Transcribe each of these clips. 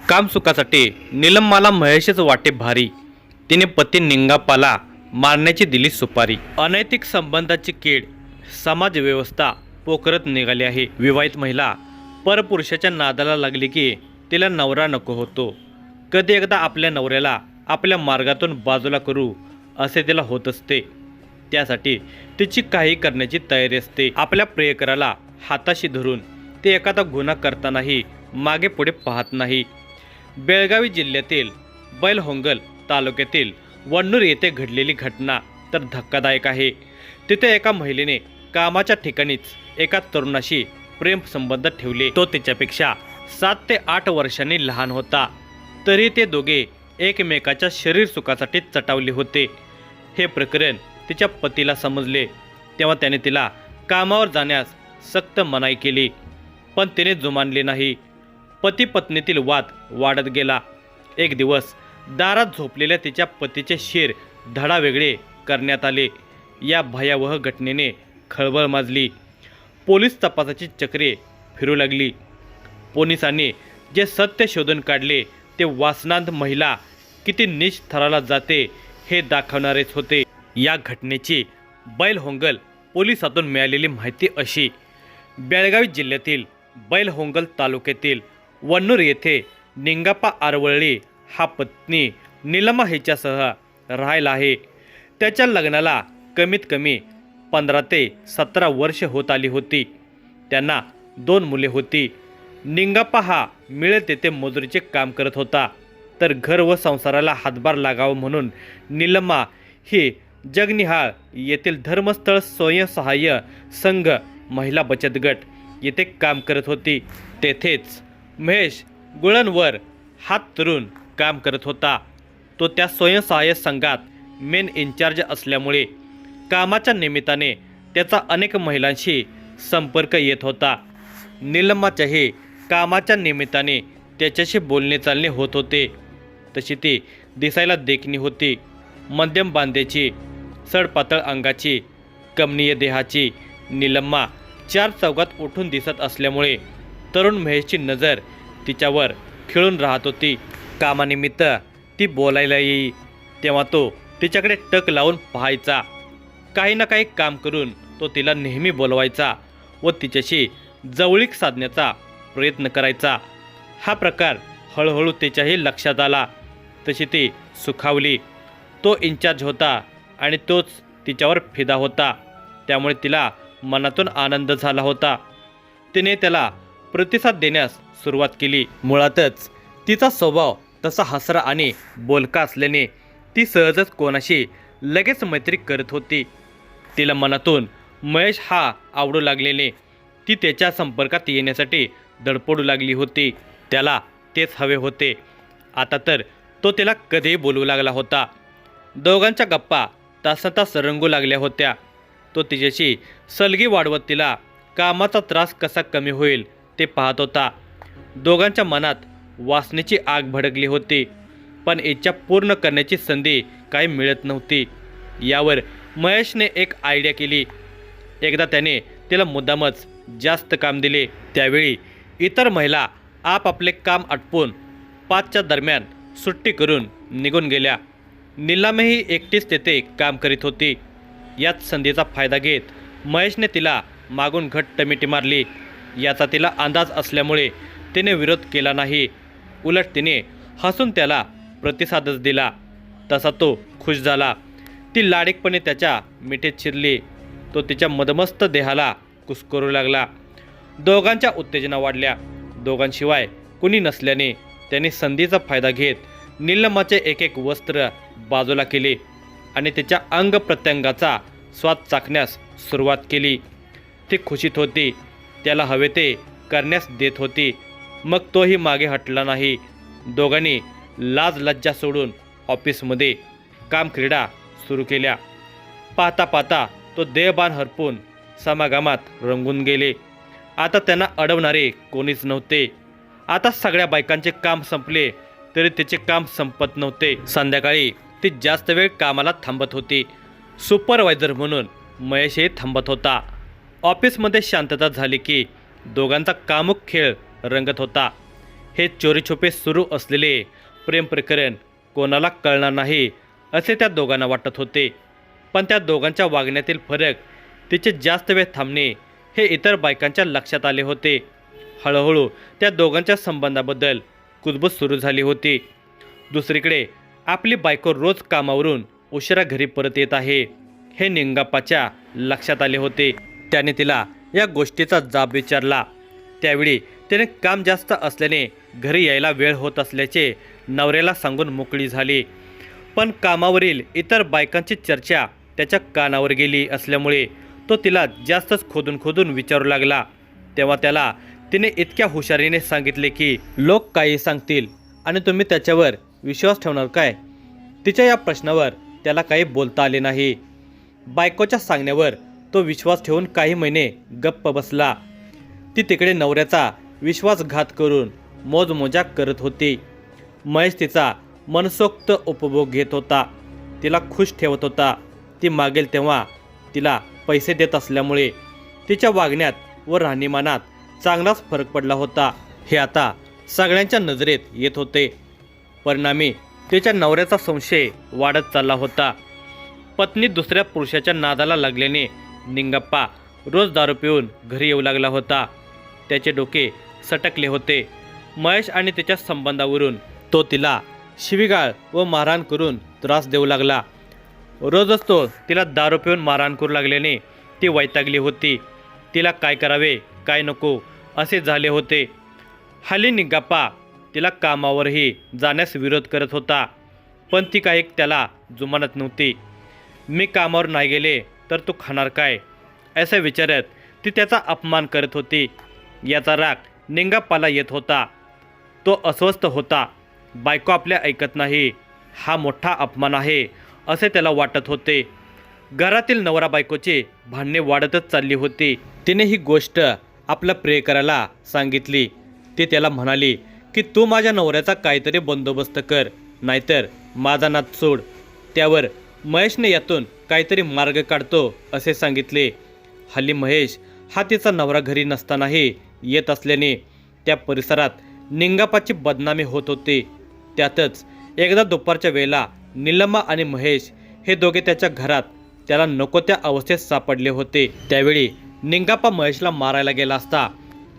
काम सुखासाठी नीलमला महेशच वाटे भारी। तिने पती निंगापाला मारण्याची दिली सुपारी। अनैतिक संबंधाची कीड समाज व्यवस्था पोखरत निघाली आहे। विवाहित महिला परपुरुषाच्या नादाला लागली की तिला नवरा नको होतो। कधी एकदा आपल्या नवऱ्याला आपल्या मार्गातून बाजूला करू असे तिला होत असते। त्यासाठी तिची काही करण्याची तयारी असते। आपल्या प्रियकराला हाताशी धरून ते एखादा गुन्हा करतानाही मागे पुढे पाहत नाही। बेळगावी जिल्ह्यातील बैलहोंगल तालुक्यातील वन्नूर येथे घडलेली घटना तर धक्कादायक आहे। तिथे एका महिलेने कामाच्या ठिकाणीच एका तरुणाशी प्रेम संबंध ठेवले। तो तिच्यापेक्षा 7 ते 8 वर्षांनी लहान होता। तरी ते दोघे एकमेकाच्या शरीर सुखासाठी चटावले होते। हे प्रकरण तिच्या पतीला समजले तेव्हा त्याने तिला कामावर जाण्यास सक्त मनाई केली, पण तिने जुमानले नाही। पती पत्नीतील वाद वाढत गेला। एक दिवस दारात झोपलेल्या तिच्या पतीचे शिर धडावेगळे करण्यात आले। या भयावह घटनेने खळबळ माजली। पोलीस तपासाची चक्रे फिरू लागली। पोलिसांनी जे सत्य शोधून काढले ते वासनांत महिला किती नीच थराला जाते हे दाखवणारेच होते। या घटनेची बैलहोंगल पोलिसातून मिळालेली माहिती अशी: बेळगावी जिल्ह्यातील बैलहोंगल तालुक्यातील वन्नूर येथे निंगाप्पा आरवळी हा पत्नी नीलमा हिच्यासह राहायला आहे। त्याच्या लग्नाला कमीत कमी 15 ते 17 वर्ष होत आली होती। त्यांना 2 मुले होती। निंगाप्पा हा मिळेल तेथे मजुरीचे काम करत होता, तर घर व संसाराला हातभार लागावा म्हणून नीलमा ही जगनिहाळ येथील धर्मस्थळ स्वयंसहाय्य संघ महिला बचत गट येथे काम करत होती। तेथेच महेश गुळणवर हात धरून काम करत होता। तो त्या स्वयंसहाय्य संघात मेन इन्चार्ज असल्यामुळे कामाच्या निमित्ताने त्याचा अनेक महिलांशी संपर्क येत होता। नीलमाच्याही कामाच्या निमित्ताने त्याच्याशी बोलणे चालणे होत होते। तशी ती दिसायला देखणी होती। मध्यम बांध्याची, सडपातळ अंगाची, कमनीय देहाची नीलमा 4 चौघात उठून दिसत असल्यामुळे तरुण महेशची नजर तिच्यावर खिळून राहत होती। कामानिमित्त ती बोलायला येई तेव्हा तो तिच्याकडे टक लावून पाहायचा। काही ना काही काम करून तो तिला नेहमी बोलवायचा व तिच्याशी जवळीक साधण्याचा प्रयत्न करायचा। हा प्रकार हळूहळू तिच्याही लक्षात आला। तशी ती सुखावली। तो इन्चार्ज होता आणि तोच तिच्यावर फिदा होता, त्यामुळे तिला मनातून आनंद झाला होता। तिने त्याला प्रतिसाद देण्यास सुरुवात केली। मुळातच तिचा स्वभाव तसा हसरा आणि बोलका असल्याने ती सहजच कोणाशी लगेच मैत्री करत होती। तिला मनातून महेश हा आवडू लागलेने ती त्याच्या संपर्कात येण्यासाठी धडपडू लागली होती। त्याला तेच हवे होते। आता तर तो तिला कधीही बोलू लागला होता। दोघांच्या गप्पा तासंतास रंगू लागल्या होत्या। तो तिच्याशी सलगी वाढवत तिला कामाचा त्रास कसा कमी होईल ते पाहत होता। दोघांच्या मनात वासनेची आग भडकली होती, पण इच्छा पूर्ण करण्याची संधी काही मिळत नव्हती। यावर महेशने एक आयडिया केली। एकदा त्याने तिला मुद्दामच जास्त काम दिले। त्यावेळी इतर महिला आपापले काम आटपून 5च्या दरम्यान सुट्टी करून निघून गेल्या। नीलमही एकटीच तेथे काम करीत होती। याच संधीचा फायदा घेत महेशने तिला मागून घट्ट मिठी मारली। याचा तिला अंदाज असल्यामुळे तिने विरोध केला नाही। उलट तिने हसून त्याला प्रतिसादच दिला। तसा तो खुश झाला। ती लाडीकपणे त्याच्या मिठीत शिरली। तो तिच्या मदमस्त देहाला कुस्करू लागला। दोघांच्या उत्तेजना वाढल्या। दोघांशिवाय कुणी नसल्याने त्याने संधीचा फायदा घेत नीलमाचे एक एक वस्त्र बाजूला केले आणि तिच्या अंग प्रत्यंगाचा स्वाद चाखण्यास सुरुवात केली। ती खुशीत होती। त्याला हवे ते करण्यास देत होती। मग तोही मागे हटला नाही। दोघांनी लाज लज्जा सोडून ऑफिसमध्ये कामक्रीडा सुरू केल्या। पाहता पाहता तो देहभान हरपून समागमात रंगून गेले। आता त्यांना अडवणारे कोणीच नव्हते। आता सगळ्या बायकांचे काम संपले तरी तिचे काम संपत नव्हते। संध्याकाळी ती जास्त वेळ कामाला थांबत होती। सुपरवायझर म्हणून महेशही थांबत होता। ऑफिसमध्ये शांतता झाली की दोघांचा कामुक खेळ रंगत होता। हे चोरीछुपे सुरू असलेले प्रेम प्रकरण कोणाला कळणार नाही असे त्या दोघांना वाटत होते. पण त्या दोघांच्या वागण्यातील फरक, तिचे जास्त वेळ थांबणे हे इतर बायकांच्या लक्षात आले होते. हळूहळू त्या दोघांच्या संबंधाबद्दल कुजबूज सुरू झाली होती. दुसरीकडे आपली बायको रोज कामावरून उशिरा घरी परत येत आहे हे निंगाप्पाच्या लक्षात आले होते. त्याने तिला या गोष्टीचा जाब विचारला. त्यावेळी त्याने काम जास्त असल्याने घरी यायला वेळ होत असल्याचे नवऱ्याला सांगून मोकळी झाली. पण कामावरील इतर बायकांची चर्चा त्याच्या कानावर गेली असल्यामुळे तो तिला जास्तच खोदून विचारू लागला. तेव्हा त्याला तिने इतक्या हुशारीने सांगितले की लोक काही सांगतील आणि तुम्ही त्याच्यावर विश्वास ठेवणार काय. तिच्या या प्रश्नावर त्याला काही बोलता आले नाही. बायकोच्या सांगण्यावर तो विश्वास ठेवून काही महिने गप्प बसला. ती तिकडे नवऱ्याचा विश्वासघात करून मोजमोजाक करत होती. महेश तिचा मनसोक्त उपभोग घेत होता, तिला खुश ठेवत होता. ती मागेल तेव्हा तिला पैसे देत असल्यामुळे तिच्या वागण्यात व राहणीमानात चांगलाच फरक पडला होता. हे आता सगळ्यांच्या नजरेत येत होते. परिणामी तिच्या नवऱ्याचा संशय वाढत चालला होता. पत्नी दुसऱ्या पुरुषाच्या नादाला लागल्याने निंगाप्पा रोज दारू पिऊन घरी येऊ लागला होता. त्याचे डोके सटकले होते. महेश आणि त्याच्या संबंधावरून तो तिला शिवीगाळ व मारहाण करून त्रास देऊ लागला. रोजच तो तिला दारू पिऊन मारहाण करू लागल्याने ती वैतागली होती. तिला काय करावे काय नको असे झाले होते. हल्ली निंगाप्पा तिला कामावरही जाण्यास विरोध करत होता, पण ती काही त्याला जुमानत नव्हती. मी कामावर नाही गेले तर तू खाणार काय असे विचारत ती त्याचा अपमान करत होती. याचा राग निंगाप्पाला येत होता. तो अस्वस्थ होता. बायको आपल्या ऐकत नाही हा मोठा अपमान आहे असे त्याला वाटत होते. घरातील नवरा बायकोची भांडणे वाढतच चालली होती. तिने ही गोष्ट आपल्या प्रियकराला सांगितली. ती त्याला म्हणाली की तू माझ्या नवऱ्याचा काहीतरी बंदोबस्त कर, नाहीतर माझा नाद सोड. त्यावर महेशने यातून काहीतरी मार्ग काढतो असे सांगितले. हल्ली महेश हा तिचा नवरा घरी नसतानाही येत असल्याने त्या परिसरात निंगाप्पाची बदनामी होत होती. त्यातच एकदा दुपारच्या वेळेला निलम्मा आणि महेश हे दोघे त्याच्या घरात त्याला नको त्या अवस्थेत सापडले होते. त्यावेळी निंगाप्पा महेशला मारायला गेला असता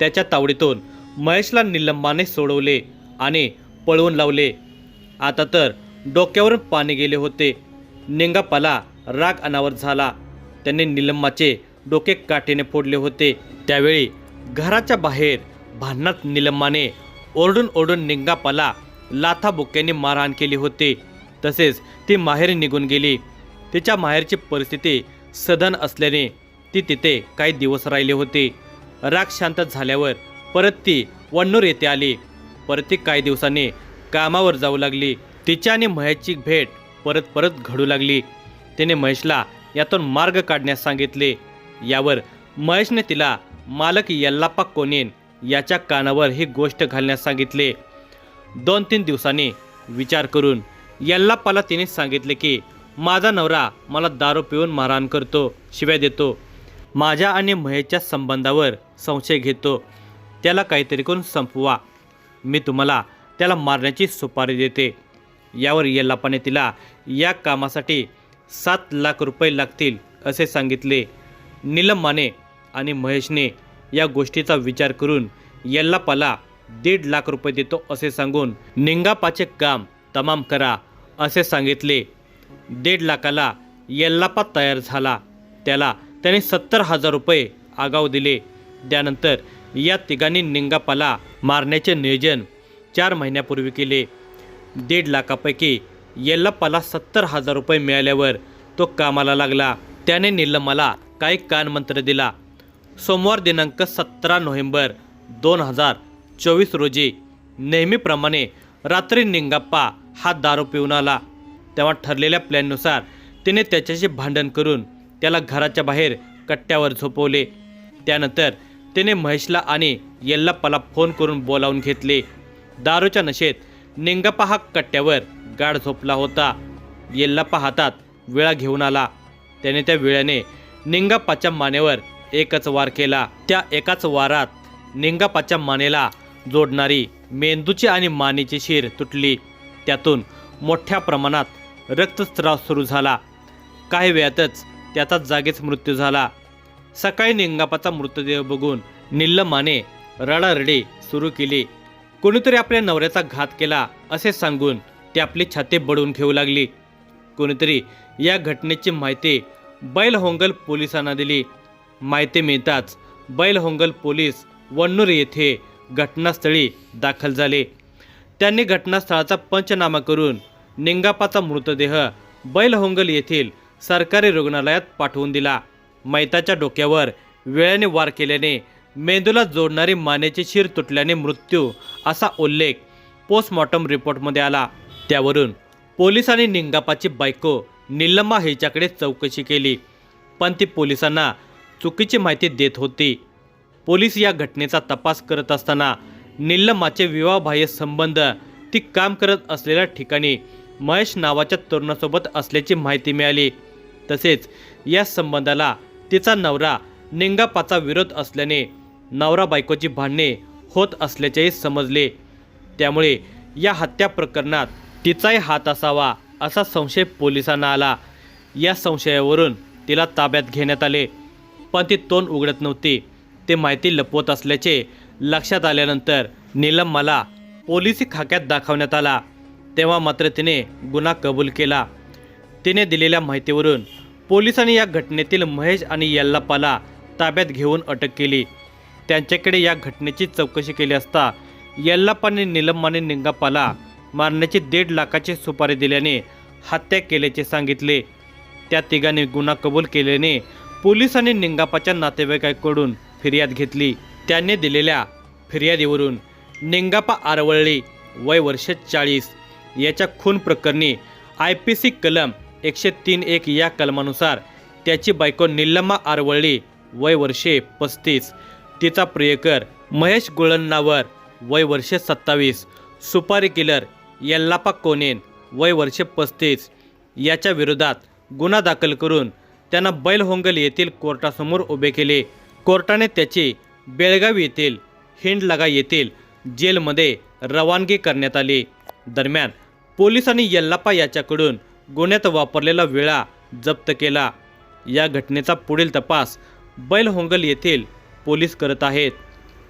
त्याच्या तावडीतून महेशला निलंबाने सोडवले आणि पळवून लावले. आता तर डोक्यावरून पाणी गेले होते. निंगाप्पाला राग अनावर झाला. त्याने निलंबाचे डोके काठीने फोडले होते. त्यावेळी घराच्या बाहेर भांडणात निलंबाने ओरडून निंगाप्पाला लाथाबुक्क्यांनी मारहाण केली होती. तसेच ती माहेरी निघून गेली. तिच्या माहेरची परिस्थिती सधन असल्याने ती तिथे काही दिवस राहिली होती. राग शांत झाल्यावर परत ती वण्णूर येथे आली. परत ती काही दिवसांनी कामावर जाऊ लागली. तिच्या आणि महेशची भेट परत घडू लागली. तिने महेशला यातून मार्ग काढण्यास सांगितले. यावर महेशने तिला मालक यल्लाप्पा कोनेन याच्या कानावर ही गोष्ट घालण्यास सांगितले. 2-3 दिवसांनी विचार करून यल्लाप्पाला तिने सांगितले की माझा नवरा मला दारू पिऊन मारहाण करतो, शिव्या देतो, माझ्या आणि महेशच्या संबंधावर संशय घेतो. त्याला काहीतरी करून संपवा. मी तुम्हाला त्याला मारण्याची सुपारी देते. यावर यल्लाप्पाने तिला या कामासाठी 7 लाख रुपये लागतील असे सांगितले. निलंबाने आणि महेशने या गोष्टीचा विचार करून यल्लाप्पाला 1.5 लाख रुपये देतो असे सांगून निंगाप्पाचे काम तमाम करा असे सांगितले. 1.5 लाखाला यल्लाप्पा तयार झाला. त्याने 70,000 रुपये आगाऊ दिले. त्यानंतर या तिघांनी निंगाप्पाला मारण्याचे नियोजन 4 महिन्यापूर्वी केले. 1.5 लाखापैकी यल्लाप्पाला 70,000 रुपये मिळाल्यावर तो कामाला लागला. त्याने निलंबाला काही कानमंत्र दिला. सोमवार दिनांक 17 नोव्हेंबर 2024 रोजी नेहमीप्रमाणे रात्री निंगाप्पा हा दारू पिऊन आला. तेव्हा ठरलेल्या प्लॅननुसार तिने त्याच्याशी भांडण करून त्याला घराच्या बाहेर कट्ट्यावर झोपवले. त्यानंतर तिने महेशला आणि यल्लाप्पाला फोन करून बोलावून घेतले. दारूच्या नशेत निंगाप्पा हा कट्ट्यावर गाढ झोपला होता. यल्लाप्पा हातात विळा घेऊन आला. त्याने त्या विळ्याने निंगाप्पाच्या मानेवर एकच वार केला. त्या एकाच वारात निंगाप्पाच्या मानेला जोडणारी मेंदूची आणि मानेची शिर तुटली. त्यातून मोठ्या प्रमाणात रक्तस्राव सुरू झाला. काही वेळातच त्याचा जागीच मृत्यू झाला. सकाळी निंगापाचा मृतदेह बघून निलम्माने रडारडी सुरू केली. कोणीतरी आपल्या नवऱ्याचा घात केला असे सांगून ती आपली छाती बडवून घेऊ लागली. कोणीतरी या घटनेची माहिती बैलहोंगल पोलिसांना दिली. माहिती मिळताच बैलहोंगल पोलीस वन्नूर येथे घटनास्थळी दाखल झाले. त्यांनी घटनास्थळाचा पंचनामा करून निंगापाचा मृतदेह बैलहोंगल येथील सरकारी रुग्णालयात पाठवून दिला. मैताच्या डोक्यावर वेळाने वार केल्याने मेंदूला जोडणारी मानेची शिर तुटल्याने मृत्यू असा उल्लेख पोस्टमॉर्टम रिपोर्टमध्ये आला. त्यावरून पोलिसांनी निंगापाची बायको निलम्मा हिच्याकडे चौकशी केली, पण ती पोलिसांना चुकीची माहिती देत होती. पोलीस या घटनेचा तपास करत असताना निलम्माचे विवाहबाह्य संबंध ती काम करत असलेल्या ठिकाणी महेश नावाच्या तरुणासोबत असल्याची माहिती मिळाली. तसेच या संबंधाला तिचा नवरा निंगापाचा विरोध असल्याने नवरा बायकोची भांडणे होत असल्याचेही समजले. त्यामुळे या हत्या प्रकरणात तिचाही हात असावा असा संशय पोलिसांना आला. या संशयावरून तिला ताब्यात घेण्यात आले, पण ती तोंड उघडत नव्हती. ते माहिती लपवत असल्याचे लक्षात आल्यानंतर निलम्माला पोलिसी खाक्यात दाखवण्यात आला. तेव्हा मात्र तिने गुन्हा कबूल केला. तिने दिलेल्या माहितीवरून पोलिसांनी या घटनेतील महेश आणि यल्लापाला ताब्यात घेऊन अटक केली. त्यांच्याकडे या घटनेची चौकशी केली असता यल्लापाने निलम्माने निंगापाला मारण्याची 1.5 लाखाची सुपारी दिल्याने हत्या केल्याचे सांगितले. त्या तिघांनी गुन्हा कबूल केल्याने पोलिसांनी निंगापाच्या नातेवाईकांकडून फिर्याद घेतली. त्यांनी दिलेल्या फिर्यादीवरून निंगापा आरवळली, वय वर्ष 40 याच्या खून प्रकरणी IPC कलम 103(1) या कलमानुसार त्याची बायको निलम्मा आरवळली, वय वर्षे 35, तिचा प्रियकर महेश गुळण्णावर, वय वर्षे 27, सुपारी किलर यल्लापा कोनेन, वय वर्षे 35 याच्या विरोधात गुन्हा दाखल करून त्यांना बैलहोंगल येथील कोर्टासमोर उभे केले. कोर्टाने त्याची बेळगाव येथील हिंडलगा येथील जेलमध्ये रवानगी करण्यात आली. दरम्यान पोलिसांनी यल्लापा याच्याकडून गुन्ह्यात वापरलेला विळा जप्त केला. या घटनेचा पुढील तपास बैलहोंगल येथील पोलीस करत आहेत.